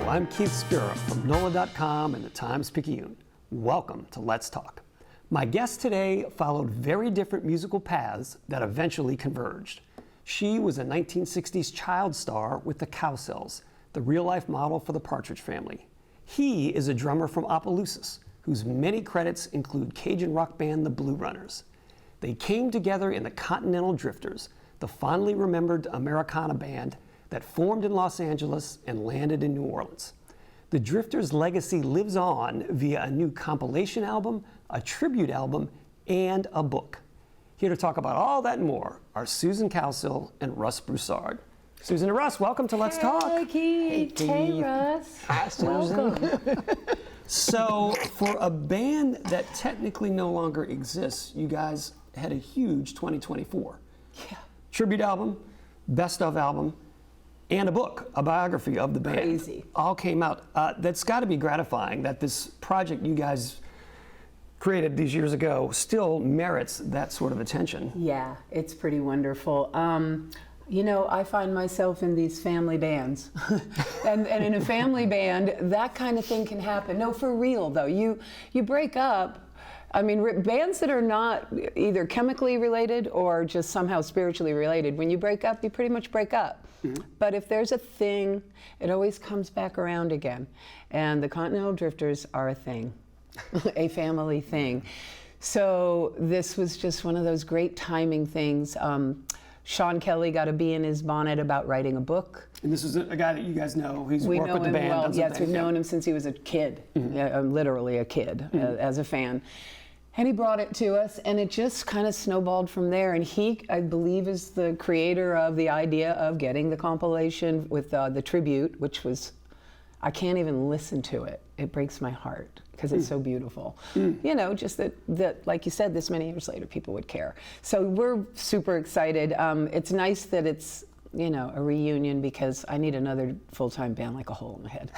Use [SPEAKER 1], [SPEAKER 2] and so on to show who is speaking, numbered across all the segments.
[SPEAKER 1] I'm Keith Spera from NOLA.com and the Times-Picayune. Welcome to Let's Talk. My guest today followed very different musical paths that eventually converged. She was a 1960s child star with the Cowsills, the real-life model for the Partridge Family. He is a drummer from Opelousas, whose many credits include Cajun rock band the Blue Runners. They came together in the Continental Drifters, the fondly remembered Americana band that formed in Los Angeles and landed in New Orleans. The Drifters' legacy lives on via a new compilation album, a tribute album, and a book. Here to talk about all that and more are Susan Cowsill and Russ Broussard. Susan and Russ, welcome to Let's Talk.
[SPEAKER 2] Hey, Keith. Hey, Russ.
[SPEAKER 1] Hi, Susan.
[SPEAKER 2] Welcome.
[SPEAKER 1] So, for a band that technically no longer exists, you guys had a huge 2024.
[SPEAKER 2] Yeah.
[SPEAKER 1] Tribute album, best of album, and a book, a biography of the band.
[SPEAKER 2] Crazy.
[SPEAKER 1] All came out. That's got to be gratifying that this project you guys created these years ago still merits that sort of attention.
[SPEAKER 2] Yeah, it's pretty wonderful. You know, I find myself in these family bands. and in a family band, that kind of thing can happen. No, for real though. You break up. I mean, bands that are not either chemically related or just somehow spiritually related, when you break up, you pretty much break up. Mm-hmm. But if there's a thing, it always comes back around again. And the Continental Drifters are a thing, a family thing. So this was just one of those great timing things. Sean Kelly got a bee in his bonnet about writing a book.
[SPEAKER 1] And this is a guy that you guys know. He's worked with the band.
[SPEAKER 2] Well, yes, we've known him since he was a kid, literally a kid, as a fan. And he brought it to us, and it just kind of snowballed from there. And he, I believe, is the creator of the idea of getting the compilation with the tribute, which was, I can't even listen to it. It breaks my heart because it's so beautiful. You know, just that, like you said, this many years later, people would care. So we're super excited. It's nice that it's, you know, a reunion because I need another full-time band like a hole in the head.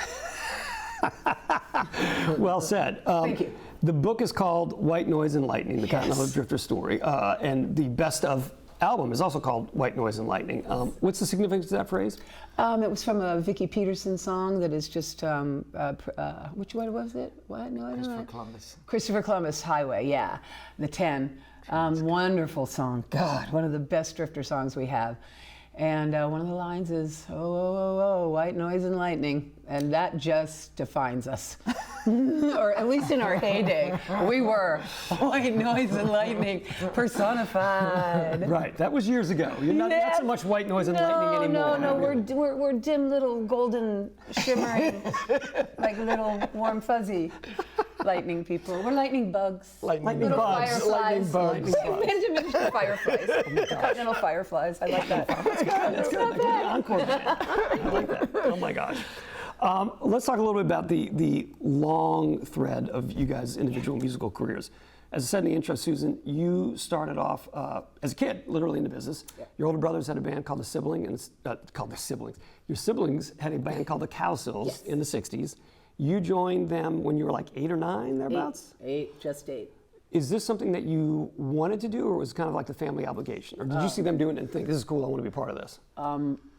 [SPEAKER 1] Well said.
[SPEAKER 2] Thank you.
[SPEAKER 1] The book is called White Noise and Lightning, the Continental Drifter Story, and the best of album is also called White Noise and Lightning. What's the significance of that phrase?
[SPEAKER 2] It was from a Vicki Peterson song that is just, which one was it? What? No,
[SPEAKER 3] Christopher Columbus.
[SPEAKER 2] Christopher Columbus Highway, yeah, the 10. Wonderful song. God, one of the best Drifter songs we have. And one of the lines is, oh, oh, oh, oh, white noise and lightning. And that just defines us. Or at least in our heyday, we were white noise and lightning personified.
[SPEAKER 1] Right, that was years ago. You're not so much white noise and lightning anymore.
[SPEAKER 2] No, we're dim little golden shimmering, like little warm fuzzy lightning people. We're lightning bugs.
[SPEAKER 1] Lightning bugs.
[SPEAKER 2] Fireflies.
[SPEAKER 1] Lightning bugs.
[SPEAKER 2] Dimensional fireflies. Continental fireflies. I like that.
[SPEAKER 1] That's good. That's good. That could be an encore band. I like that. Oh my gosh. Let's talk a little bit about the long thread of you guys' individual musical careers. As I said in the intro, Susan, you started off as a kid, literally in the business. Yeah. Your older brothers had a band called called the Siblings. Your siblings had a band called the Cowsills in the 60s. You joined them when you were like 8 or 9, thereabouts?
[SPEAKER 2] Just 8.
[SPEAKER 1] Is this something that you wanted to do, or was it kind of like the family obligation? Or did you see them doing it and think, this is cool, I want to be part of this?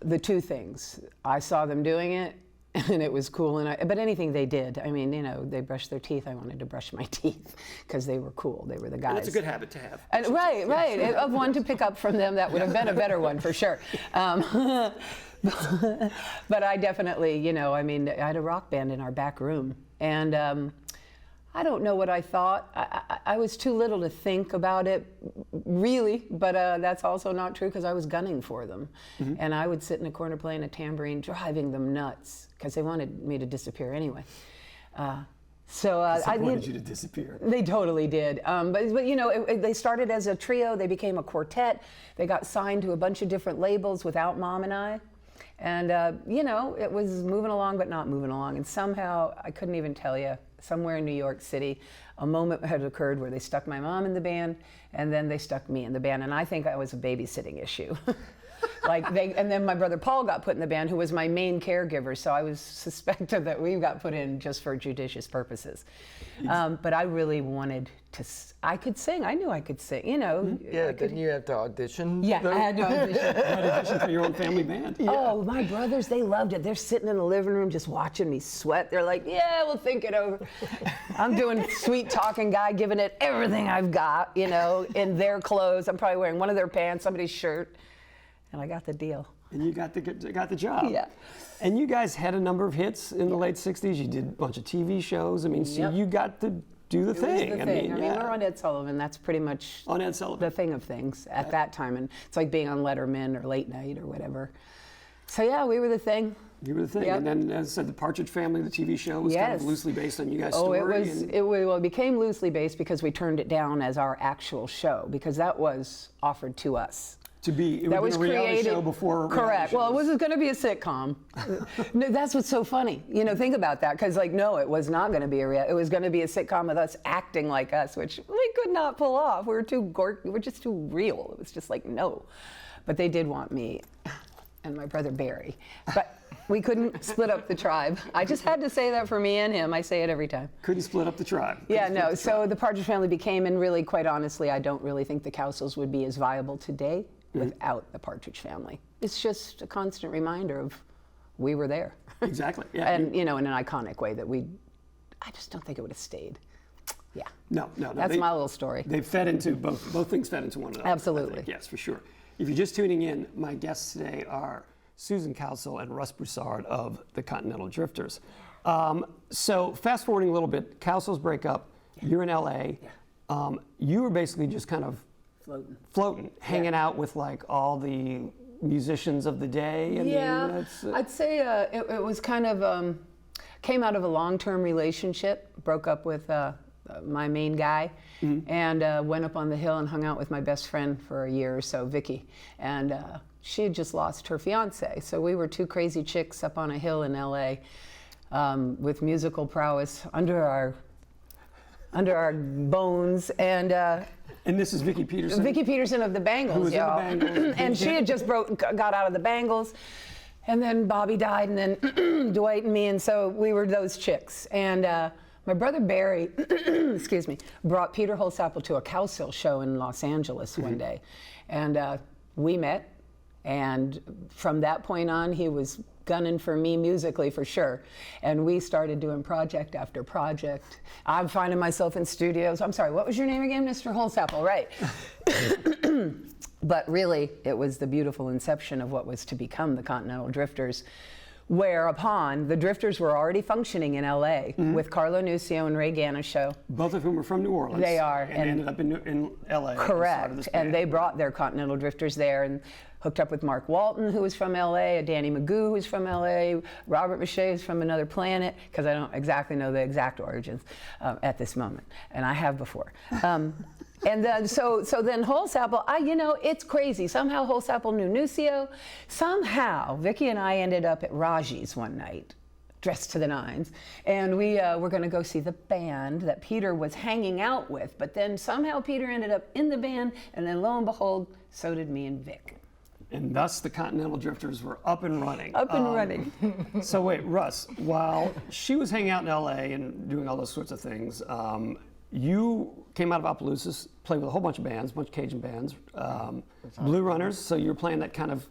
[SPEAKER 2] The two things. I saw them doing it, and it was cool. But anything they did, I mean, you know, they brushed their teeth. I wanted to brush my teeth because they were cool. They were the guys.
[SPEAKER 1] And it's a good habit to have.
[SPEAKER 2] And, right. Of one to pick up from them, that would have been a better one for sure. But I definitely, you know, I mean, I had a rock band in our back room, and I don't know what I thought. I was too little to think about it, really, but that's also not true because I was gunning for them. Mm-hmm. And I would sit in a corner playing a tambourine, driving them nuts because they wanted me to disappear anyway. So
[SPEAKER 1] I wanted you to disappear.
[SPEAKER 2] They totally did. But you know, they started as a trio. They became a quartet. They got signed to a bunch of different labels without Mom and I. And, you know, it was moving along, but not moving along. And somehow, I couldn't even tell you, somewhere in New York City, a moment had occurred where they stuck my mom in the band, and then they stuck me in the band. And I think I was a babysitting issue. And then my brother Paul got put in the band, who was my main caregiver, so I was suspected that we got put in just for judicious purposes. But I really wanted to, I could sing, I knew I could sing, you know.
[SPEAKER 3] Yeah, didn't you have to audition?
[SPEAKER 2] Yeah, I had to audition.
[SPEAKER 1] You had to audition for your own family band.
[SPEAKER 2] Yeah. Oh, my brothers, they loved it. They're sitting in the living room just watching me sweat. They're like, yeah, we'll think it over. I'm doing sweet talking guy, giving it everything I've got, you know, in their clothes. I'm probably wearing one of their pants, somebody's shirt, and I got the deal.
[SPEAKER 1] And you got the job.
[SPEAKER 2] Yeah.
[SPEAKER 1] And you guys had a number of hits in the late 60s. You did a bunch of TV shows. I mean, so you got to do the thing.
[SPEAKER 2] It was the thing. I mean, we're on Ed Sullivan. That's pretty much
[SPEAKER 1] on Ed Sullivan.
[SPEAKER 2] The thing of things at that time. And it's like being on Letterman or Late Night or whatever. So yeah, we were the thing.
[SPEAKER 1] You were the thing.
[SPEAKER 2] Yep.
[SPEAKER 1] And then, as I said, the Partridge Family, the TV show, was kind of loosely based on you guys' story.
[SPEAKER 2] It became loosely based because we turned it down as our actual show, because that was offered to us.
[SPEAKER 1] To be, it was a reality show before.
[SPEAKER 2] Correct. Well, it was going to be a sitcom. No, that's what's so funny. You know, think about that, because no, it was not going to be a reality. It was going to be a sitcom with us acting like us, which we could not pull off. We were just too real. It was just like, no. But they did want me and my brother Barry. But we couldn't split up the tribe. I just had to say that for me and him. I say it every time.
[SPEAKER 1] Couldn't split up the tribe.
[SPEAKER 2] So the Partridge Family became, and really, quite honestly, I don't really think the Cowsills would be as viable today without the Partridge Family. It's just a constant reminder of we were there.
[SPEAKER 1] Exactly. Yeah.
[SPEAKER 2] And in an iconic way that I just don't think it would have stayed. Yeah.
[SPEAKER 1] No.
[SPEAKER 2] That's my little story.
[SPEAKER 1] They fed into both things fed into one another.
[SPEAKER 2] Absolutely.
[SPEAKER 1] Yes, for sure. If you're just tuning in, my guests today are Susan Cowsill and Russ Broussard of the Continental Drifters. So fast forwarding a little bit, Cowsill's break up, you're in LA. Yeah. You were basically just kind of floating, hanging out with like all the musicians of the day.
[SPEAKER 2] I'd say it was kind of, came out of a long-term relationship, broke up with my main guy, and went up on the hill and hung out with my best friend for a year or so, Vicky. And she had just lost her fiance. So we were two crazy chicks up on a hill in LA with musical prowess under our bones.
[SPEAKER 1] And this is Vicki Peterson?
[SPEAKER 2] Vicki Peterson of the Bangles,
[SPEAKER 1] who was
[SPEAKER 2] y'all.
[SPEAKER 1] in the Bangles.
[SPEAKER 2] And she had just got out of the Bangles. And then Bobby died, and then Dwight and me, and so we were those chicks. And my brother Barry, excuse me, brought Peter Holsapple to a Cowsill show in Los Angeles one day. And we met, and from that point on, he was gunning for me musically for sure. And we started doing project after project. I'm finding myself in studios. I'm sorry, what was your name again? Mr. Holsapple, right. But really, it was the beautiful inception of what was to become the Continental Drifters, whereupon the Drifters were already functioning in LA with Carlo Nuccio and Ray Ganeshow.
[SPEAKER 1] Both of whom are from New Orleans.
[SPEAKER 2] They are.
[SPEAKER 1] And ended up in LA.
[SPEAKER 2] Correct. And they brought their Continental Drifters there and hooked up with Mark Walton, who was from LA, Danny Magoo, who was from LA, Robert Mache is from another planet, because I don't exactly know the exact origins at this moment, and I have before. And then, so then Holsapple, it's crazy. Somehow Holsapple knew Nuccio. Somehow Vicky and I ended up at Raji's one night, dressed to the nines, and we were going to go see the band that Peter was hanging out with. But then somehow Peter ended up in the band, and then lo and behold, so did me and Vic.
[SPEAKER 1] And thus the Continental Drifters were up and running.
[SPEAKER 2] Up and running.
[SPEAKER 1] So wait, Russ, while she was hanging out in LA and doing all those sorts of things, you came out of Opelousas, played with a whole bunch of bands, a bunch of Cajun bands, Blue Runners, so you were playing that kind of,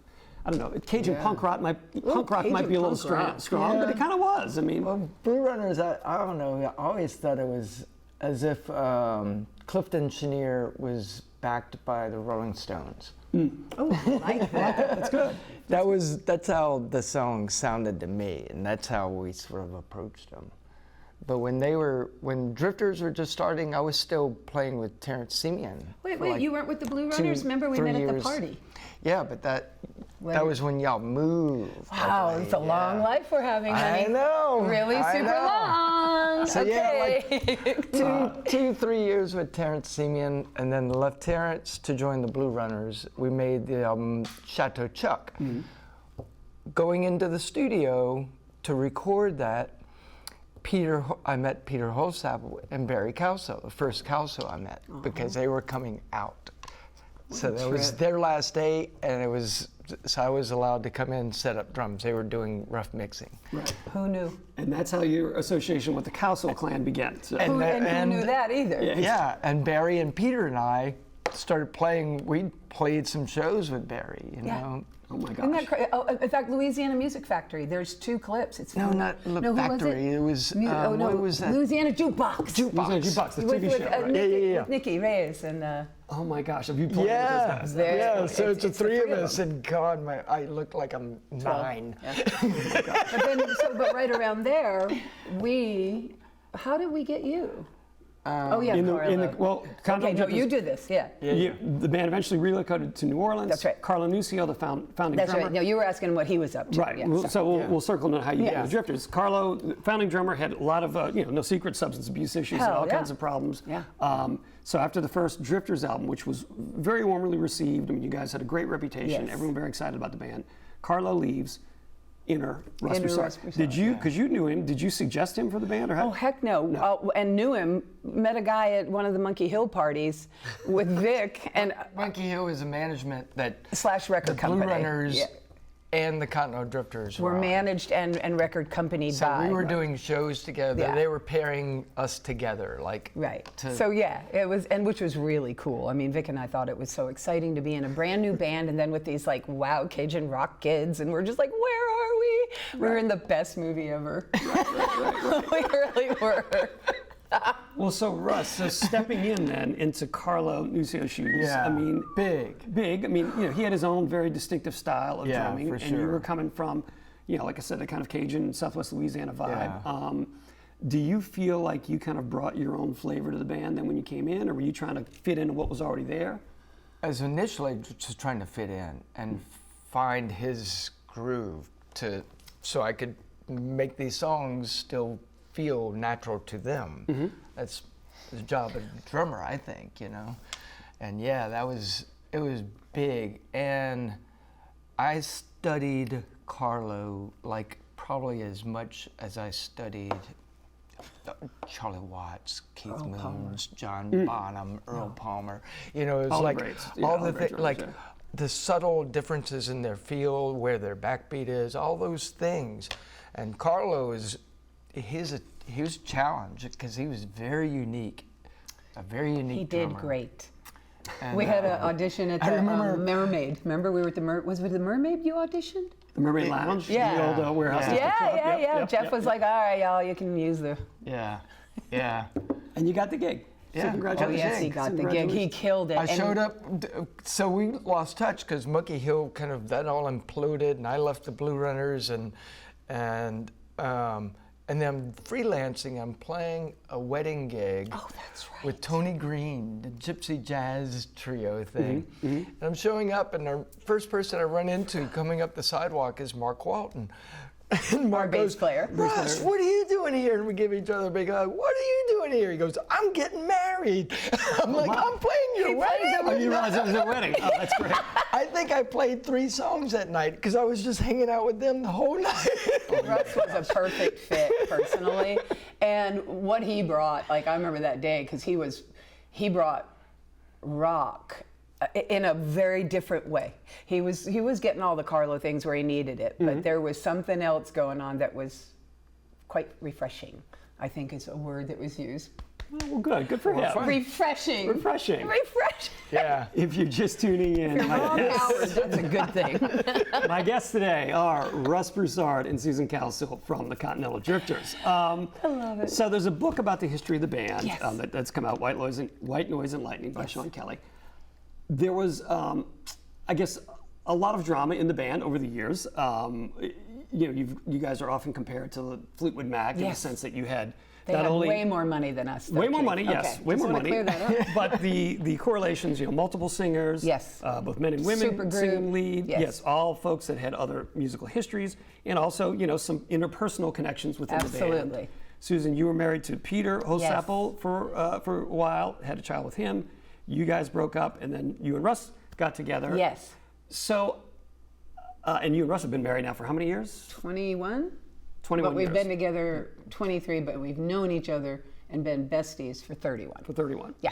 [SPEAKER 1] I don't know, Cajun punk rock might be a little strong, but it kind of was. I mean,
[SPEAKER 3] well, Blue Runners, I don't know, I always thought it was as if Clifton Chenier was backed by the Rolling Stones.
[SPEAKER 2] Oh, I like that.
[SPEAKER 1] That's good.
[SPEAKER 3] That's how the song sounded to me, and that's how we sort of approached them. But when Drifters were just starting, I was still playing with Terrence Simeon.
[SPEAKER 2] Wait, you weren't with the Blue Runners? Remember we met at the party?
[SPEAKER 3] Yeah, but that was when y'all moved.
[SPEAKER 2] Wow, it's a long life we're having, honey.
[SPEAKER 3] I know.
[SPEAKER 2] Really super long.
[SPEAKER 3] So
[SPEAKER 2] okay.
[SPEAKER 3] Yeah, like 3 years with Terrence Simeon, and then left Terrence to join the Blue Runners. We made the album Chateau Chuck. Going into the studio to record that, I met Peter Holsapple and Barry Cowsill, the first Cowsill I met, because they were coming out. So that was their last day, and so I was allowed to come in and set up drums. They were doing rough mixing.
[SPEAKER 1] Right.
[SPEAKER 2] Who knew?
[SPEAKER 1] And that's how your association with the Cowsill clan began. So.
[SPEAKER 2] Who knew that either?
[SPEAKER 3] Yeah, and Barry and Peter and I started playing. We played some shows with Barry, you know.
[SPEAKER 1] Oh my gosh.
[SPEAKER 2] Isn't that crazy? Oh, in fact, Louisiana Music Factory. There's 2 clips. It's
[SPEAKER 3] No, not
[SPEAKER 2] who
[SPEAKER 3] Factory. It was. What was that?
[SPEAKER 2] Louisiana Jukebox.
[SPEAKER 1] Louisiana Jukebox, the
[SPEAKER 2] With,
[SPEAKER 1] TV show, right?
[SPEAKER 3] Yeah.
[SPEAKER 2] With Nikki Reyes and.
[SPEAKER 1] Oh my gosh, have you played
[SPEAKER 3] Yeah,
[SPEAKER 1] with those guys?
[SPEAKER 3] yeah. So it's the
[SPEAKER 2] the
[SPEAKER 3] 3 of
[SPEAKER 2] three of
[SPEAKER 3] us, and God, I look like I'm 9.
[SPEAKER 2] But right around there, how did we get you? Oh yeah,
[SPEAKER 1] Carlo.
[SPEAKER 2] Okay, no, you did this, yeah.
[SPEAKER 1] The band eventually relocated to New Orleans.
[SPEAKER 2] That's right.
[SPEAKER 1] Carlo Nuccio, the founding
[SPEAKER 2] That's
[SPEAKER 1] drummer.
[SPEAKER 2] right. No, you were asking what he was up to.
[SPEAKER 1] Right.
[SPEAKER 2] Yeah,
[SPEAKER 1] We'll circle on how you got
[SPEAKER 2] Yeah.
[SPEAKER 1] the Drifters. Carlo, founding drummer, had a lot of no secret substance abuse issues and
[SPEAKER 2] Hell,
[SPEAKER 1] all
[SPEAKER 2] yeah.
[SPEAKER 1] kinds of problems.
[SPEAKER 2] Yeah.
[SPEAKER 1] So after the first Drifters album, which was very warmly received, I mean, you guys had a great reputation.
[SPEAKER 2] Yes.
[SPEAKER 1] Everyone very excited about the band. Carlo leaves. Enter Russ
[SPEAKER 2] Enter
[SPEAKER 1] Broussard.
[SPEAKER 2] Russ Broussard,
[SPEAKER 1] Did you, because you knew him, did you suggest him for the band? Or how?
[SPEAKER 2] Oh heck no! And knew him. Met a guy at one of the Monkey Hill parties with Vic and
[SPEAKER 3] Monkey Hill is a management that
[SPEAKER 2] / record company.
[SPEAKER 3] Blue Runners
[SPEAKER 2] Yeah.
[SPEAKER 3] and the Continental Drifters
[SPEAKER 2] Were
[SPEAKER 3] on.
[SPEAKER 2] managed and record companied
[SPEAKER 3] So
[SPEAKER 2] by.
[SPEAKER 3] we were doing shows together.
[SPEAKER 2] Yeah.
[SPEAKER 3] They were pairing us together, like.
[SPEAKER 2] Right.
[SPEAKER 3] to-
[SPEAKER 2] So yeah, it was, and which was really cool. I mean, Vic and I thought it was so exciting to be in a brand new band, and then with these like wow Cajun rock kids, and we're just like, where are we? We were in the best movie ever. We really were.
[SPEAKER 1] Well, so Russ, stepping in then into Carlo Nuccio's shoes.
[SPEAKER 3] Yeah.
[SPEAKER 1] I mean,
[SPEAKER 3] Big.
[SPEAKER 1] I mean, he had his own very distinctive style of
[SPEAKER 3] Yeah,
[SPEAKER 1] drumming,
[SPEAKER 3] for
[SPEAKER 1] and you were
[SPEAKER 3] sure.
[SPEAKER 1] coming from, like I said, the kind of Cajun Southwest Louisiana vibe.
[SPEAKER 3] Yeah.
[SPEAKER 1] Do you feel like you kind of brought your own flavor to the band then when you came in, or were you trying to fit into what was already there?
[SPEAKER 3] As initially just trying to fit in and find his groove so I could make these songs still feel natural to them.
[SPEAKER 1] Mm-hmm.
[SPEAKER 3] That's the job of a drummer, I think, And yeah, it was big. And I studied Carlo like probably as much as I studied Charlie Watts, Keith Moons, John Bonham, Earl Palmer. It was
[SPEAKER 1] All the
[SPEAKER 3] like
[SPEAKER 1] greats. Yeah,
[SPEAKER 3] all
[SPEAKER 1] all
[SPEAKER 3] the
[SPEAKER 1] the great
[SPEAKER 3] things, like
[SPEAKER 1] drummers,
[SPEAKER 3] the subtle differences in their feel, where their backbeat is, all those things. And Carlo he was challenged because he was very unique, a very unique
[SPEAKER 2] He did
[SPEAKER 3] drummer.
[SPEAKER 2] great.
[SPEAKER 3] And,
[SPEAKER 2] We had an audition at
[SPEAKER 3] I
[SPEAKER 2] the
[SPEAKER 3] remember-
[SPEAKER 2] Mermaid. Remember, we were at the was it the Mermaid you auditioned?
[SPEAKER 1] The Mermaid Lounge?
[SPEAKER 2] Yeah.
[SPEAKER 1] The old warehouse.
[SPEAKER 3] Yeah.
[SPEAKER 1] at the club?
[SPEAKER 2] Yeah.
[SPEAKER 1] Yep,
[SPEAKER 2] Jeff
[SPEAKER 1] yep,
[SPEAKER 2] was
[SPEAKER 1] yep.
[SPEAKER 2] like, all right, y'all, you can use the.
[SPEAKER 3] Yeah.
[SPEAKER 1] And you got the gig. So
[SPEAKER 3] Yeah.
[SPEAKER 2] Oh,
[SPEAKER 1] congratulations.
[SPEAKER 2] yes, he got the gig. He killed it.
[SPEAKER 3] I
[SPEAKER 2] And-
[SPEAKER 3] showed up, so we lost touch because Monkey Hill that all imploded, and I left the Blue Runners, and then I'm freelancing. I'm playing a wedding gig.
[SPEAKER 2] Oh, that's right.
[SPEAKER 3] With Tony Green, the Gypsy Jazz Trio thing. And I'm showing up, and the first person I run into coming up the sidewalk is Mark Walton. And Mark
[SPEAKER 2] bass
[SPEAKER 3] goes,
[SPEAKER 2] player.
[SPEAKER 3] Russ, what are you doing here? And we give each other a big hug. What are you doing here? He goes, I'm getting married. I'm like, I'm playing your wedding.
[SPEAKER 1] Oh, you realize it was a wedding. Oh, that's great.
[SPEAKER 3] I think I played 3 songs that night because I was just hanging out with them the whole night.
[SPEAKER 2] Russ was a perfect fit personally, and what he brought, like I remember that day because he brought rock in a very different way. He was getting all the Carlo things where he needed it, but there was something else going on that was quite refreshing, I think is a word that was used.
[SPEAKER 1] Well, good for him.
[SPEAKER 2] Refreshing.
[SPEAKER 1] Refreshing.
[SPEAKER 3] Yeah.
[SPEAKER 1] If you're just tuning in,
[SPEAKER 2] Long hours, that's a good thing.
[SPEAKER 1] my guests today are Russ Broussard and Susan Cowsill from the Continental Drifters.
[SPEAKER 2] I love it.
[SPEAKER 1] So there's a book about the history of the band
[SPEAKER 2] Yes.
[SPEAKER 1] that's come out, White Noise and Lightning by Sean Kelly. There was, I guess, a lot of drama in the band over the years. You guys are often compared to the Fleetwood Mac in the
[SPEAKER 2] Yes.
[SPEAKER 1] sense that you had
[SPEAKER 2] They
[SPEAKER 1] not
[SPEAKER 2] have
[SPEAKER 1] only
[SPEAKER 2] way more money than us. Though,
[SPEAKER 1] way more
[SPEAKER 2] Keith.
[SPEAKER 1] money, yes,
[SPEAKER 2] Okay,
[SPEAKER 1] way
[SPEAKER 2] just
[SPEAKER 1] more
[SPEAKER 2] wanna
[SPEAKER 1] money.
[SPEAKER 2] Clear that up.
[SPEAKER 1] But the correlations, multiple singers,
[SPEAKER 2] Yes.
[SPEAKER 1] both men and women
[SPEAKER 2] Supergroup,
[SPEAKER 1] singing lead,
[SPEAKER 2] yes.
[SPEAKER 1] all folks that had other musical histories, and also some interpersonal connections within the band.
[SPEAKER 2] Absolutely.
[SPEAKER 1] Susan, you were married to Peter Hosapple for a while, had a child with him. You guys broke up, and then you and Russ got together.
[SPEAKER 2] Yes.
[SPEAKER 1] So, and you and Russ have been married now for how many years?
[SPEAKER 2] 21?
[SPEAKER 1] 21
[SPEAKER 2] But we've
[SPEAKER 1] years.
[SPEAKER 2] been together 23, but we've known each other and been besties for 31.
[SPEAKER 1] For 31.
[SPEAKER 2] Yeah.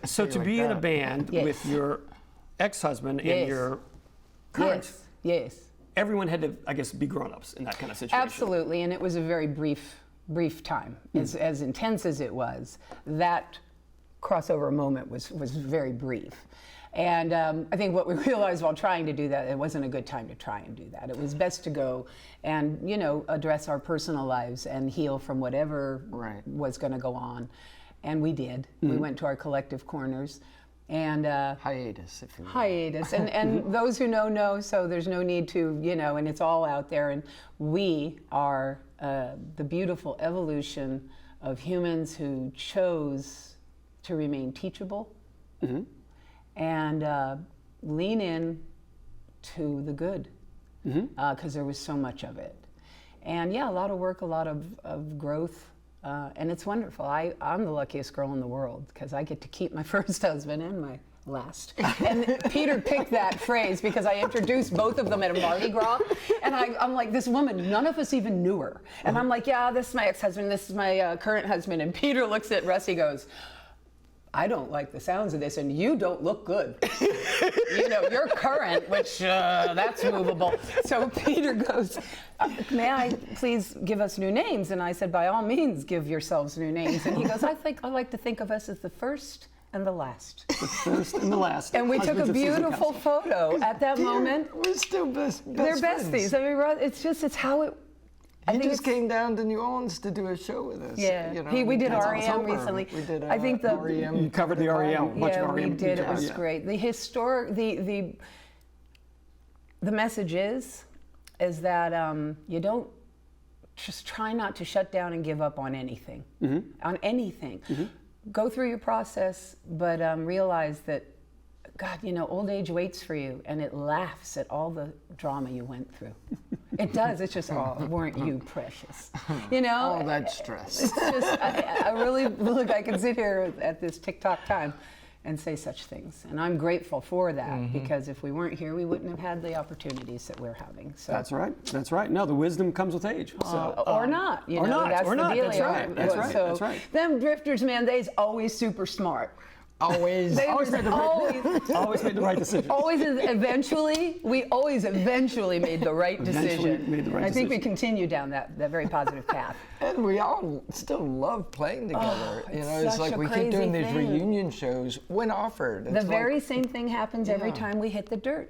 [SPEAKER 1] So to be in a band
[SPEAKER 2] Yes.
[SPEAKER 1] with your ex-husband and
[SPEAKER 2] Yes.
[SPEAKER 1] your current.
[SPEAKER 2] Yes.
[SPEAKER 1] Everyone had to, I guess, be grown-ups in that kind of situation.
[SPEAKER 2] Absolutely, and it was a very brief time. As intense as it was, that crossover moment was very brief. And I think what we realized while trying to do that, it wasn't a good time to try and do that. It was best to go and, address our personal lives and heal from whatever was going to go on. And we did. We went to our collective corners. And
[SPEAKER 3] Hiatus, if you will.
[SPEAKER 2] hiatus, and those who know, so there's no need to, and it's all out there. And we are the beautiful evolution of humans who chose to remain teachable and lean in to the good, because there was so much of it. And yeah, a lot of work, a lot of growth. And it's wonderful. I'm the luckiest girl in the world because I get to keep my first husband and my last. And Peter picked that phrase because I introduced both of them at a Mardi Gras. And I'm like, this woman, none of us even knew her. And I'm like, yeah, this is my ex-husband, this is my current husband. And Peter looks at Russ, he goes, I don't like the sounds of this, and you don't look good. You're current, which that's movable. So Peter goes, may I please give us new names? And I said, by all means, give yourselves new names. And he goes, I like to think of us as the first and the last.
[SPEAKER 1] The first and the last.
[SPEAKER 2] And we took
[SPEAKER 1] husbands
[SPEAKER 2] a
[SPEAKER 1] of Susan
[SPEAKER 2] beautiful
[SPEAKER 1] Cowsill.
[SPEAKER 2] photo at that moment.
[SPEAKER 3] We're still best
[SPEAKER 2] They're
[SPEAKER 3] friends.
[SPEAKER 2] besties. I mean, it's how it.
[SPEAKER 3] He just came down to New Orleans to do a show with us.
[SPEAKER 2] Yeah, we did
[SPEAKER 3] that's
[SPEAKER 2] REM
[SPEAKER 3] October.
[SPEAKER 2] recently.
[SPEAKER 3] We did
[SPEAKER 2] I think the
[SPEAKER 3] REM.
[SPEAKER 1] You covered the REM. A bunch
[SPEAKER 2] yeah,
[SPEAKER 1] of REM.
[SPEAKER 2] we did. It
[SPEAKER 1] jazz,
[SPEAKER 2] was
[SPEAKER 1] yeah.
[SPEAKER 2] great. The historic, the message is that you don't just try not to shut down and give up on anything. On anything, go through your process, but realize that, God, old age waits for you, and it laughs at all the drama you went through. It does. It's just, oh, weren't you precious?
[SPEAKER 3] All that stress.
[SPEAKER 2] It's just, I really, look, I can sit here at this TikTok time and say such things. And I'm grateful for that, because if we weren't here, we wouldn't have had the opportunities that we're having. So.
[SPEAKER 1] That's right. That's right. No, the wisdom comes with age. So,
[SPEAKER 2] Or not.
[SPEAKER 1] or not.
[SPEAKER 2] That's
[SPEAKER 1] Or
[SPEAKER 2] the
[SPEAKER 1] not.
[SPEAKER 2] dealio.
[SPEAKER 1] That's right. That's right.
[SPEAKER 2] So
[SPEAKER 1] That's right.
[SPEAKER 2] them drifters, man, they's always super smart.
[SPEAKER 3] Always.
[SPEAKER 2] They
[SPEAKER 1] Always made the right, always made the right decision.
[SPEAKER 2] we always eventually made the right
[SPEAKER 1] Eventually
[SPEAKER 2] decision.
[SPEAKER 1] made the right
[SPEAKER 2] I think we
[SPEAKER 1] decision.
[SPEAKER 2] continue down that very positive path.
[SPEAKER 3] And we all still love playing together. It's
[SPEAKER 2] such
[SPEAKER 3] like
[SPEAKER 2] a
[SPEAKER 3] we keep
[SPEAKER 2] crazy
[SPEAKER 3] doing these
[SPEAKER 2] thing.
[SPEAKER 3] reunion shows when offered.
[SPEAKER 2] The very same thing happens every time we hit the dirt.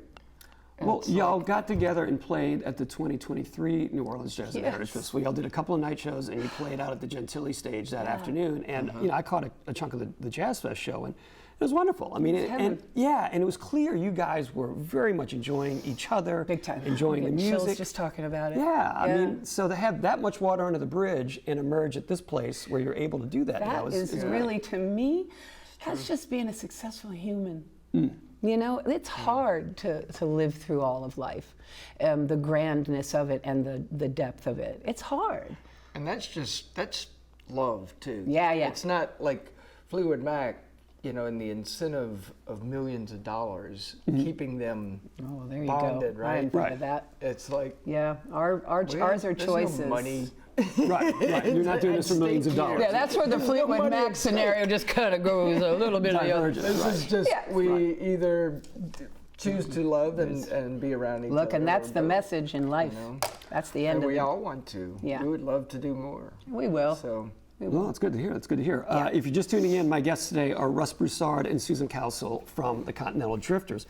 [SPEAKER 1] Well, y'all got together and played at the 2023 New Orleans Jazz and
[SPEAKER 2] Yes.
[SPEAKER 1] Heritage Festival. Y'all did a couple of night shows, and you played out at the Gentilly stage that afternoon. And I caught a chunk of the Jazz Fest show, and it was wonderful. I mean, and it was clear you guys were very much enjoying each other,
[SPEAKER 2] Big time.
[SPEAKER 1] enjoying the
[SPEAKER 2] I'm getting chills
[SPEAKER 1] music.
[SPEAKER 2] just talking about it.
[SPEAKER 1] Yeah, I mean, so to have that much water under the bridge and emerge at this place where you're able to do that now
[SPEAKER 2] That
[SPEAKER 1] is
[SPEAKER 2] is really, to me, that's just being a successful human. It's hard to live through all of life, the grandness of it and the depth of it. It's hard.
[SPEAKER 3] And that's love too.
[SPEAKER 2] Yeah.
[SPEAKER 3] It's not like Fleetwood Mac, in the incentive of millions of dollars, keeping them
[SPEAKER 2] Oh, well, there you
[SPEAKER 3] bonded,
[SPEAKER 2] go.
[SPEAKER 3] right?
[SPEAKER 2] I didn't think of that.
[SPEAKER 3] It's like
[SPEAKER 2] Yeah, ours are
[SPEAKER 3] there's
[SPEAKER 2] choices.
[SPEAKER 3] no money.
[SPEAKER 1] right. You're not doing this for millions of dollars.
[SPEAKER 2] Yeah, that's where the Fleetwood Mac scenario just kind of goes a little bit of the other.
[SPEAKER 1] Divergent.
[SPEAKER 3] This is just
[SPEAKER 2] Yeah.
[SPEAKER 3] we either choose to love and be around each other.
[SPEAKER 2] Look, and that's
[SPEAKER 3] or
[SPEAKER 2] the
[SPEAKER 3] both.
[SPEAKER 2] message in life. That's the end
[SPEAKER 3] And
[SPEAKER 2] of
[SPEAKER 3] we
[SPEAKER 2] it.
[SPEAKER 3] all want to.
[SPEAKER 2] Yeah.
[SPEAKER 3] We would love to do more.
[SPEAKER 2] We will.
[SPEAKER 3] So
[SPEAKER 1] Well, that's good to hear. That's good to hear. If you're just tuning in, my guests today are Russ Broussard and Susan Cowsill from the Continental Drifters.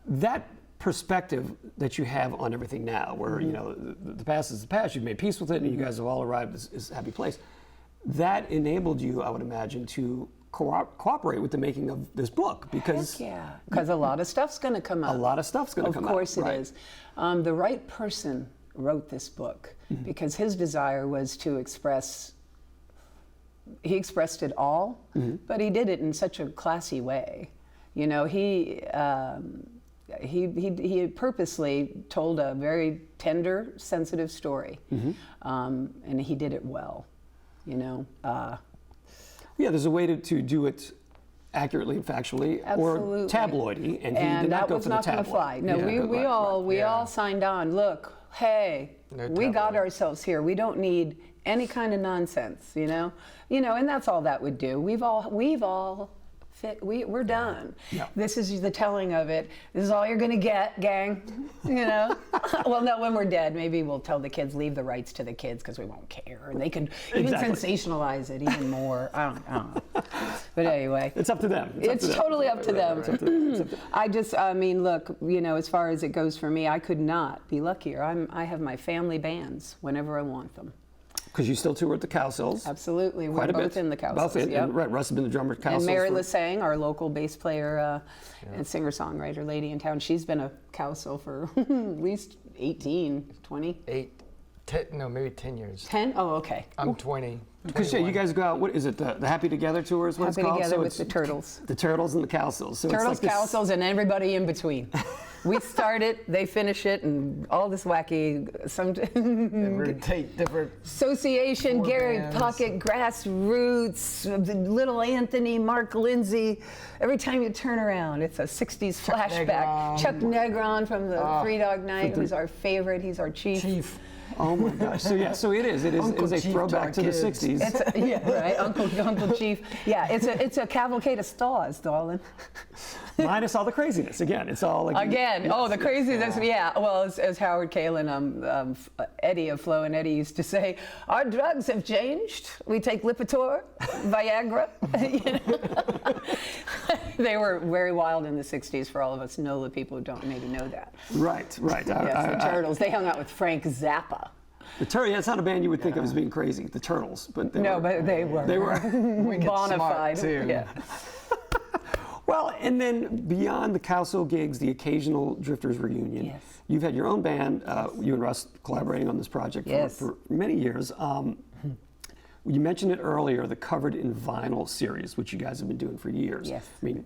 [SPEAKER 1] That perspective that you have on everything now, where the past is the past, you've made peace with it, and you guys have all arrived at this happy place. That enabled you, I would imagine, to cooperate with the making of this book because
[SPEAKER 2] because a lot of stuff's going to come up.
[SPEAKER 1] a lot of stuff's going to come out.
[SPEAKER 2] Of course it
[SPEAKER 1] right.
[SPEAKER 2] is. The right person wrote this book because his desire was to express. He expressed it all, but he did it in such a classy way. He purposely told a very tender, sensitive story, and he did it well.
[SPEAKER 1] Yeah, there's a way to do it accurately and factually,
[SPEAKER 2] Absolutely.
[SPEAKER 1] or tabloidy, and he did
[SPEAKER 2] that
[SPEAKER 1] not go
[SPEAKER 2] was
[SPEAKER 1] for
[SPEAKER 2] not
[SPEAKER 1] the
[SPEAKER 2] going
[SPEAKER 1] tabloid.
[SPEAKER 2] to fly. No,
[SPEAKER 1] Yeah,
[SPEAKER 2] we all signed on. Look, hey,
[SPEAKER 3] No
[SPEAKER 2] we got
[SPEAKER 3] tabloid.
[SPEAKER 2] ourselves here. We don't need any kind of nonsense, and that's all that would do. We've all we're done.
[SPEAKER 1] Yeah.
[SPEAKER 2] This is the telling of it. This is all you're going to get, gang. You know? Well, no, when we're dead, maybe we'll tell the kids, leave the rights to the kids because we won't care. And they could even sensationalize it even more. I don't know. But anyway.
[SPEAKER 1] It's up to them.
[SPEAKER 2] It's totally up to them. I mean, look, you know, as far as it goes for me, I could not be luckier. I have my family bands whenever I want them.
[SPEAKER 1] Because you still tour at the Cowsills.
[SPEAKER 2] Absolutely.
[SPEAKER 1] Quite
[SPEAKER 2] We're
[SPEAKER 1] a
[SPEAKER 2] both
[SPEAKER 1] bit.
[SPEAKER 2] in the Cowsills.
[SPEAKER 1] Both in,
[SPEAKER 2] yep.
[SPEAKER 1] and, right, Russ has been the drummer at Cowsills.
[SPEAKER 2] And Mary Lasang, our local bass player and singer-songwriter lady in town, she's been a Cowsill for at least 18, 20?
[SPEAKER 3] 10, maybe 10 years.
[SPEAKER 2] 10? Oh, okay.
[SPEAKER 3] I'm 20.
[SPEAKER 1] Because you guys go out, what is it, the Happy Together tour is what
[SPEAKER 2] Happy
[SPEAKER 1] it's called?
[SPEAKER 2] Together with the Turtles.
[SPEAKER 1] The Turtles and the Cowsills. So
[SPEAKER 2] Turtles,
[SPEAKER 1] it's like
[SPEAKER 2] Cowsills, and everybody in between. We start it, they finish it, and all this wacky,
[SPEAKER 3] Rotate different.
[SPEAKER 2] Association, Gary
[SPEAKER 3] bands.
[SPEAKER 2] Pocket, Grassroots, Little Anthony, Mark Lindsay. Every time you turn around, it's a 60s flashback.
[SPEAKER 3] Negron.
[SPEAKER 2] Chuck Negron from the Three Dog Night, who's our favorite. He's our chief.
[SPEAKER 1] Oh my gosh! So it is a
[SPEAKER 3] Chief
[SPEAKER 1] throwback to the
[SPEAKER 3] kids.
[SPEAKER 1] '60s.
[SPEAKER 2] Yeah, right, Uncle Chief. Yeah, it's a cavalcade of stars, darling.
[SPEAKER 1] Minus all the craziness. Again, it's all like
[SPEAKER 2] The craziness. Yeah. Well, as Howard Kalin, Eddie of Flo and Eddie used to say, our drugs have changed. We take Lipitor, Viagra. You know? They were very wild in the '60s. For all of us NOLA people who don't maybe know that.
[SPEAKER 1] Right.
[SPEAKER 2] Yes, the Turtles. They hung out with Frank Zappa.
[SPEAKER 1] The Turtles. Yeah, it's not a band you would think of as being crazy. The Turtles, but they were.
[SPEAKER 2] But they were.
[SPEAKER 1] They were
[SPEAKER 2] bona fide.
[SPEAKER 3] Too.
[SPEAKER 2] Yeah.
[SPEAKER 1] Well, and then beyond the Cowsill gigs, the occasional Drifters reunion,
[SPEAKER 2] Yes.
[SPEAKER 1] you've had your own band, you and Russ collaborating on this project for many years. You mentioned it earlier, the Covered in Vinyl series, which you guys have been doing for years.
[SPEAKER 2] Yes.
[SPEAKER 1] I mean,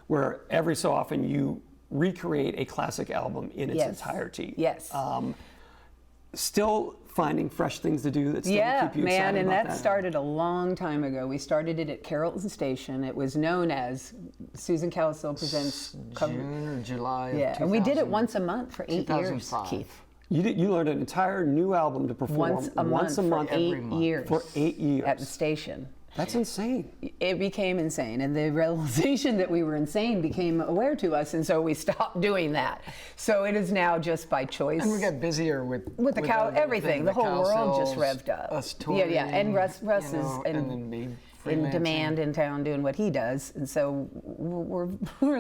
[SPEAKER 1] where every so often you recreate a classic album in its
[SPEAKER 2] Yes.
[SPEAKER 1] entirety.
[SPEAKER 2] Yes.
[SPEAKER 1] Still finding fresh things to do that still keep you excited
[SPEAKER 2] man, and
[SPEAKER 1] about
[SPEAKER 2] that started a long time ago. We started it at Carrollton Station. It was known as Susan Cowsill Presents
[SPEAKER 3] June or July of
[SPEAKER 2] Yeah, and we did it
[SPEAKER 3] 2000.
[SPEAKER 2] once a month for 8 years,
[SPEAKER 3] 2005.
[SPEAKER 2] Keith.
[SPEAKER 1] You learned an entire new album to perform
[SPEAKER 2] Once a month for
[SPEAKER 3] every
[SPEAKER 2] 8
[SPEAKER 3] month.
[SPEAKER 2] years.
[SPEAKER 1] For 8 years.
[SPEAKER 2] At the station.
[SPEAKER 1] That's insane.
[SPEAKER 2] It became insane, and the realization that we were insane became aware to us, and so we stopped doing that. So it is now just by choice.
[SPEAKER 3] And we got busier with
[SPEAKER 2] the cow, everything. The whole world just
[SPEAKER 3] Cowsills,
[SPEAKER 2] revved up.
[SPEAKER 3] Us touring,
[SPEAKER 2] yeah, and Russ
[SPEAKER 3] you
[SPEAKER 2] is
[SPEAKER 3] know, and then me
[SPEAKER 2] in
[SPEAKER 3] freelancing.
[SPEAKER 2] demand in town doing what he does, and so we're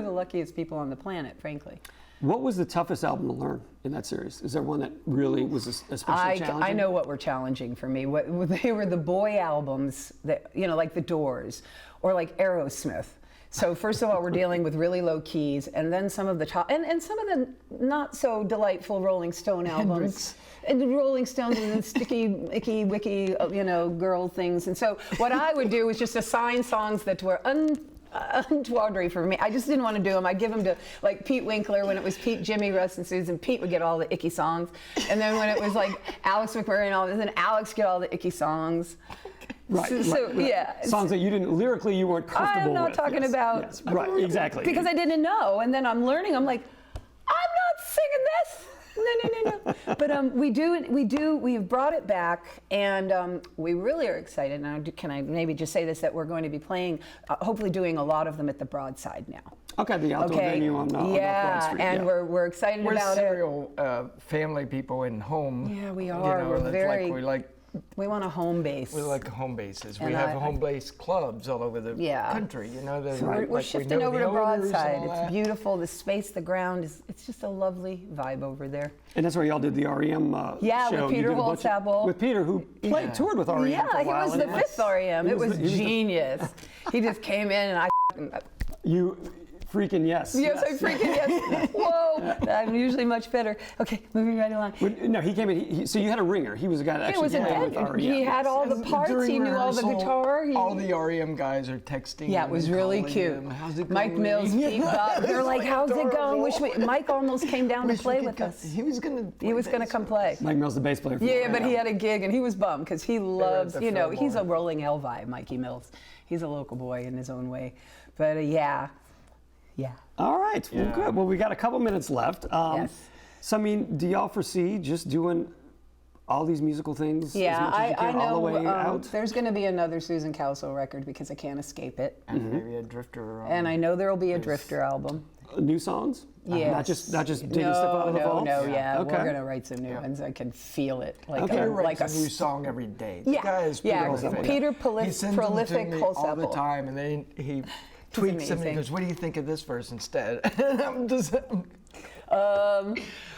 [SPEAKER 2] the luckiest people on the planet, frankly.
[SPEAKER 1] What was the toughest album to learn in that series? Is there one that really was especially challenging?
[SPEAKER 2] I know what were challenging for me. They were the boy albums that, you know, like The Doors or like Aerosmith. So first of all, we're dealing with really low keys, and then some of the top, and some of the not so delightful Rolling Stone albums. And the Rolling Stones and the sticky, icky, wicky, you know, girl things. And so what I would do was just assign songs that were untawdry for me. I just didn't want to do them. I'd give them to like Pete Winkler when it was Pete, Jimmy, Russ, and Susan. Pete would get all the icky songs, and then when it was like Alex McMurray and all this, then Alex get all the icky songs.
[SPEAKER 1] Right.
[SPEAKER 2] Yeah.
[SPEAKER 1] Songs that you weren't comfortable with.
[SPEAKER 2] I'm not talking about.
[SPEAKER 1] Yes, right, exactly.
[SPEAKER 2] Because I didn't know, and then I'm learning. I'm like, I'm not singing this. No. But we have brought it back, and we really are excited. Now, can I maybe just say this, that we're going to be playing, hopefully doing a lot of them at the Broadside now.
[SPEAKER 1] Okay, the outdoor venue on North Broad Street.
[SPEAKER 2] And we're excited about it.
[SPEAKER 3] We're serial family people in home.
[SPEAKER 2] Yeah, we
[SPEAKER 3] You
[SPEAKER 2] are.
[SPEAKER 3] know,
[SPEAKER 2] We're
[SPEAKER 3] it's
[SPEAKER 2] very.
[SPEAKER 3] we
[SPEAKER 2] want a home base.
[SPEAKER 3] like home bases. We
[SPEAKER 2] And
[SPEAKER 3] have home base clubs all over the country. You know,
[SPEAKER 2] So we're shifting over to Broadside. It's beautiful. The space, the ground it's just a lovely vibe over there.
[SPEAKER 1] And that's where y'all did the REM show.
[SPEAKER 2] with Peter
[SPEAKER 1] You did a bunch of-
[SPEAKER 2] Holzapfel.
[SPEAKER 1] With Peter, who toured with REM for a
[SPEAKER 2] Yeah, he
[SPEAKER 1] while.
[SPEAKER 2] was the fifth REM. It was
[SPEAKER 1] he
[SPEAKER 2] genius. He just came in and
[SPEAKER 1] You freaking yes.
[SPEAKER 2] Yes, I freaking yes. Whoa, I'm usually much better. Okay, moving right along.
[SPEAKER 1] No, he came in. So you had a ringer. He was a guy that
[SPEAKER 2] He
[SPEAKER 1] actually
[SPEAKER 2] was a
[SPEAKER 1] played with
[SPEAKER 2] dead.
[SPEAKER 1] REM.
[SPEAKER 2] He had all the parts.
[SPEAKER 3] During
[SPEAKER 2] He knew all the
[SPEAKER 3] rehearsal,
[SPEAKER 2] guitar.
[SPEAKER 3] all the REM guys are texting.
[SPEAKER 2] Yeah, it
[SPEAKER 3] him
[SPEAKER 2] was
[SPEAKER 3] and
[SPEAKER 2] really
[SPEAKER 3] calling
[SPEAKER 2] cute.
[SPEAKER 3] him. How's it
[SPEAKER 2] Mike
[SPEAKER 3] going?
[SPEAKER 2] Mills, Pete Buck. They're like, "How's it going?"
[SPEAKER 3] Adorable.
[SPEAKER 2] Mike almost came down to
[SPEAKER 3] Wish we
[SPEAKER 2] play
[SPEAKER 3] could
[SPEAKER 2] with
[SPEAKER 3] come-
[SPEAKER 2] us.
[SPEAKER 3] He was gonna.
[SPEAKER 2] He was going to come play.
[SPEAKER 1] Mike Mills, the bass player. For
[SPEAKER 2] Yeah,
[SPEAKER 1] REM.
[SPEAKER 2] but he had a gig and he was bummed because he loves,
[SPEAKER 3] the
[SPEAKER 2] you know, he's a
[SPEAKER 3] Fillmore.
[SPEAKER 2] rolling L vibe, Mikey Mills. He's a local boy in his own way. But yeah.
[SPEAKER 1] All right. Well, good. Well, we got a couple minutes left.
[SPEAKER 2] Yes.
[SPEAKER 1] So, I mean, do y'all foresee just doing all these musical things
[SPEAKER 2] Yeah,
[SPEAKER 1] as much as you
[SPEAKER 2] I
[SPEAKER 1] can, all the way
[SPEAKER 2] know
[SPEAKER 1] out?
[SPEAKER 2] there's going to be another Susan Cowsill record because I can't escape it.
[SPEAKER 3] And maybe a Drifter.
[SPEAKER 2] And I know there'll be a Drifter album.
[SPEAKER 1] New songs?
[SPEAKER 2] Yes.
[SPEAKER 1] Not just digging stuff out of the vault?
[SPEAKER 2] No, yeah.
[SPEAKER 1] Okay.
[SPEAKER 2] We're going to write some new ones. I can feel it. Like
[SPEAKER 1] Okay.
[SPEAKER 2] a,
[SPEAKER 3] Peter
[SPEAKER 2] like
[SPEAKER 3] writes
[SPEAKER 2] a
[SPEAKER 3] a new song every day. The
[SPEAKER 2] Yeah,
[SPEAKER 3] guy is
[SPEAKER 2] yeah.
[SPEAKER 3] prolific.
[SPEAKER 2] Peter
[SPEAKER 3] He sends them
[SPEAKER 2] prolific
[SPEAKER 3] to me all the
[SPEAKER 2] Cowsill.
[SPEAKER 3] time, and then he tweets them and he
[SPEAKER 2] amazing.
[SPEAKER 3] goes, "What do you think of this verse instead?" And I'm just,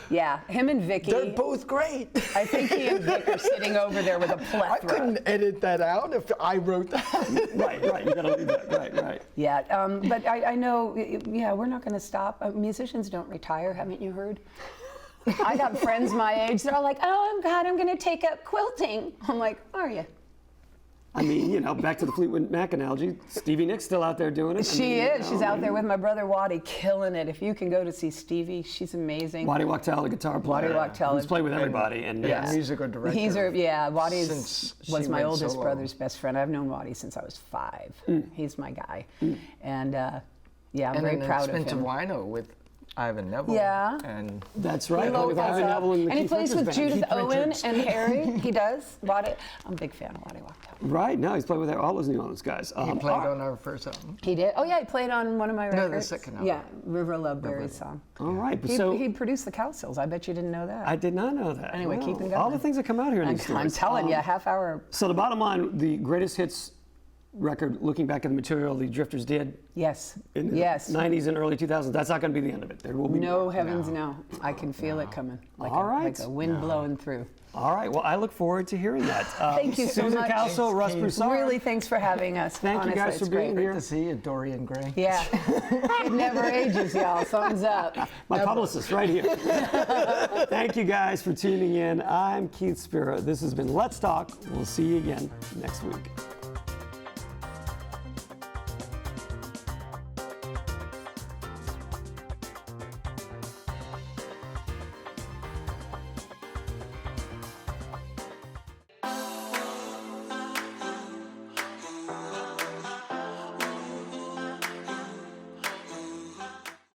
[SPEAKER 2] Yeah, him and Vicky.
[SPEAKER 3] they're both great.
[SPEAKER 2] I think he and Vic are sitting over there with a plethora.
[SPEAKER 3] I couldn't edit that out if I wrote that.
[SPEAKER 1] Right, you gotta leave that, right.
[SPEAKER 2] Yeah, but I know, yeah, we're not going to stop. Musicians don't retire, haven't you heard? I got friends my age, they're all like, oh, God, I'm going to take up quilting. I'm like, are you?
[SPEAKER 1] I mean, you know, back to the Fleetwood Mac analogy, Stevie Nicks still out there doing it.
[SPEAKER 2] She is. She's out there with my brother Waddy, killing it. If you can go to see Stevie, she's amazing.
[SPEAKER 1] Waddy Wachtel, the guitar player.
[SPEAKER 2] Waddy Wachtel
[SPEAKER 1] Who's
[SPEAKER 2] is-
[SPEAKER 1] played with everybody. And
[SPEAKER 3] Yeah, musical director.
[SPEAKER 2] Waddy
[SPEAKER 3] since she
[SPEAKER 2] was my
[SPEAKER 3] went
[SPEAKER 2] oldest
[SPEAKER 3] solo.
[SPEAKER 2] brother's best friend. I've known Waddy since I was 5. He's my guy. And yeah, I'm
[SPEAKER 3] And
[SPEAKER 2] very
[SPEAKER 3] an
[SPEAKER 2] proud of
[SPEAKER 3] expensive
[SPEAKER 2] him.
[SPEAKER 3] wino with Ivan Neville.
[SPEAKER 2] Yeah.
[SPEAKER 3] And
[SPEAKER 1] that's right.
[SPEAKER 2] He
[SPEAKER 1] With
[SPEAKER 2] locals
[SPEAKER 1] Ivan
[SPEAKER 2] up.
[SPEAKER 1] Neville and the
[SPEAKER 2] he
[SPEAKER 1] Keith
[SPEAKER 2] plays
[SPEAKER 1] Richards
[SPEAKER 2] with
[SPEAKER 1] band.
[SPEAKER 2] Judith
[SPEAKER 1] Keith
[SPEAKER 2] Owen
[SPEAKER 1] Richards.
[SPEAKER 2] and Harry. He does. Waddy, I'm a big fan of Waddy Wachtel.
[SPEAKER 1] Right, no, he's played with all those New Orleans guys.
[SPEAKER 3] he played on our first album.
[SPEAKER 2] He did. Oh yeah, he played on one of my
[SPEAKER 3] No, the
[SPEAKER 2] records.
[SPEAKER 3] second album.
[SPEAKER 2] Yeah, River Loveberry's song.
[SPEAKER 1] All right, but
[SPEAKER 2] He produced the Cowsills. I bet you didn't know that.
[SPEAKER 1] I did not know that.
[SPEAKER 2] Anyway,
[SPEAKER 1] Wow.
[SPEAKER 2] keeping
[SPEAKER 1] All
[SPEAKER 2] going.
[SPEAKER 1] the things that come out here in these
[SPEAKER 2] I'm
[SPEAKER 1] stories.
[SPEAKER 2] telling you, half hour.
[SPEAKER 1] So the bottom line, the greatest hits record, looking back at the material the Drifters did
[SPEAKER 2] Yes.
[SPEAKER 1] in the
[SPEAKER 2] Yes.
[SPEAKER 1] 90s and early 2000s, that's not going to be the end of it. There will be
[SPEAKER 2] No
[SPEAKER 1] more.
[SPEAKER 2] heavens, no. I can feel it coming. Like
[SPEAKER 1] All right.
[SPEAKER 2] like a wind blowing through.
[SPEAKER 1] All right, well, I look forward to hearing that.
[SPEAKER 2] Thank you so
[SPEAKER 1] Susan
[SPEAKER 2] much.
[SPEAKER 1] Cowsill, Russ Broussard.
[SPEAKER 2] Really, thanks for having us.
[SPEAKER 1] Thank you
[SPEAKER 2] Honestly,
[SPEAKER 1] guys for
[SPEAKER 2] it's
[SPEAKER 1] being
[SPEAKER 2] great.
[SPEAKER 1] here.
[SPEAKER 3] Great to see you, Dorian Gray.
[SPEAKER 2] Yeah. It never ages, y'all. Something's up.
[SPEAKER 1] My publicist right here. Thank you guys for tuning in. I'm Keith Spera. This has been Let's Talk. We'll see you again next week.